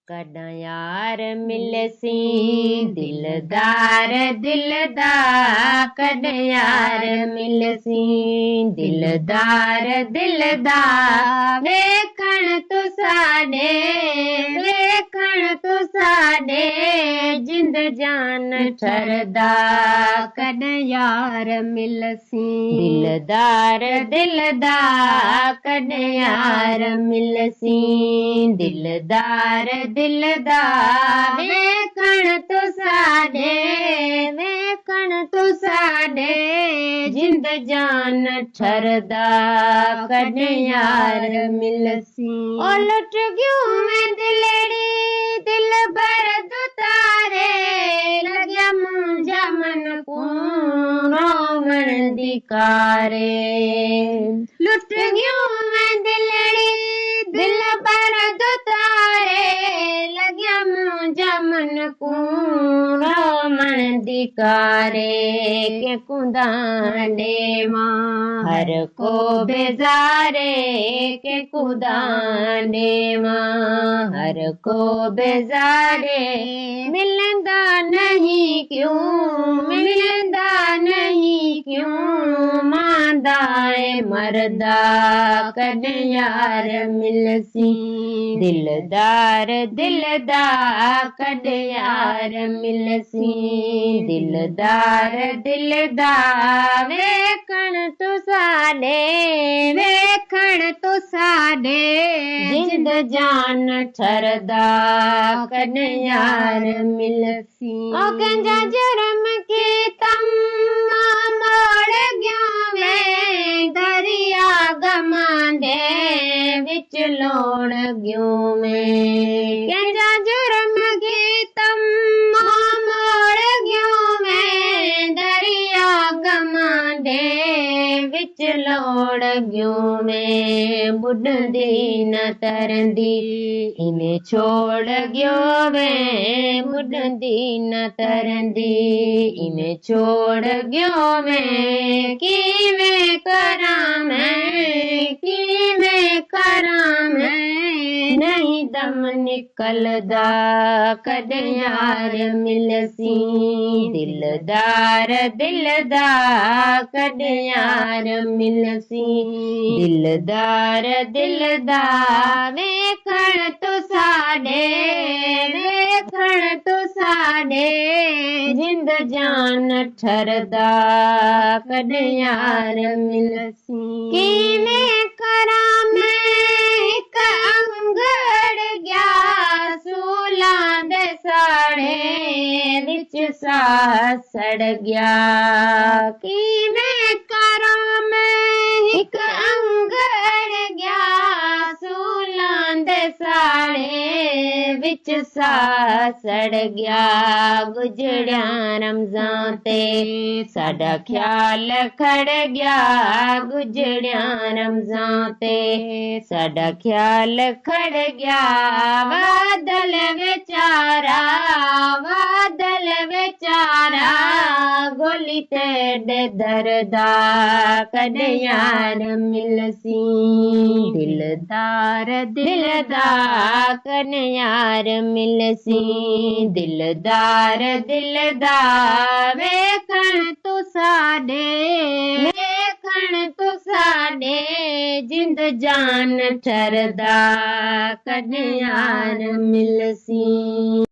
कॾहिं यार मिलसी दिलदार दिलदा कॾहिं यार मिलसी दिलदार दिलदा वेखण तूं साॾे जिंद जान ठरदा कॾहिं यार मिलसी दिलदार दिलदा कॾहिं यार मिलसी दिलदार दिलदा वेखण तूं साॾे जिंद जान ठरदा कॾहिं यार मिलसी ओ लुट गयूं मैं दिलड़ी दिल भर दुतारे लॻया मुंहिंजा मन रोवण दी कारे लुट गयूं मैं दिलड़ी दिल भर दुतारे लॻया मुंहिंजा मन रोवण दी कारे के कुदाने मां हर को बेज़ारे के कुदाने मां हर को बेज़ारे मिलंदा नहीं क्यों मांदाए मरदा कॾहिं यार मिलसी दिलदार दिलदा कॾहिं यार मिलसी दिलदार दिलदा वेखण तूं साॾे जिंद जान ठरदा कॾहिं यार मिलसी ओ कंहिंजा जुर्म के तम मोड़ गयो वे दरिया गमांदे विच लोड़ गयो में कंहिंजा जुर्म के तम मोड़ गयो में दरिया गमांदे विच लोड़ गयो में बुॾंदी न तरंदी इने छोड़ गयो वे बुॾंदी न तरंदी इने छोड़ गयो वे किवें करां मैं नहीं दम निकलदा कॾहिं यार मिलसी दिलदार दिलदा कॾहिं यार मिलसी दिलदार दिलदा वेखण तूं साॾे जिंद जान ठरदा कॾहिं यार मिलसी किवें करां मैं हिक अंगड़ गया सूलां दे साड़े विच साह सड़ गया किवें करां मैं हिक अंगड़ गया सूलां दे साड़े विच साह सड़ गया गुजरिया रमज़ान ते साडा ख्याल खड़ गया गुजरिया रमज़ान ते साडा ख्याल खड़ गया बादल बेचारा गोली ते दरदा कॾहिं यार मिलसी दिलदार दिलदा कॾहिं यार मिलसी दिलदार दिलदा वेखण तूं साॾे जिंद जान ठरदा कॾहिं यार मिलसी।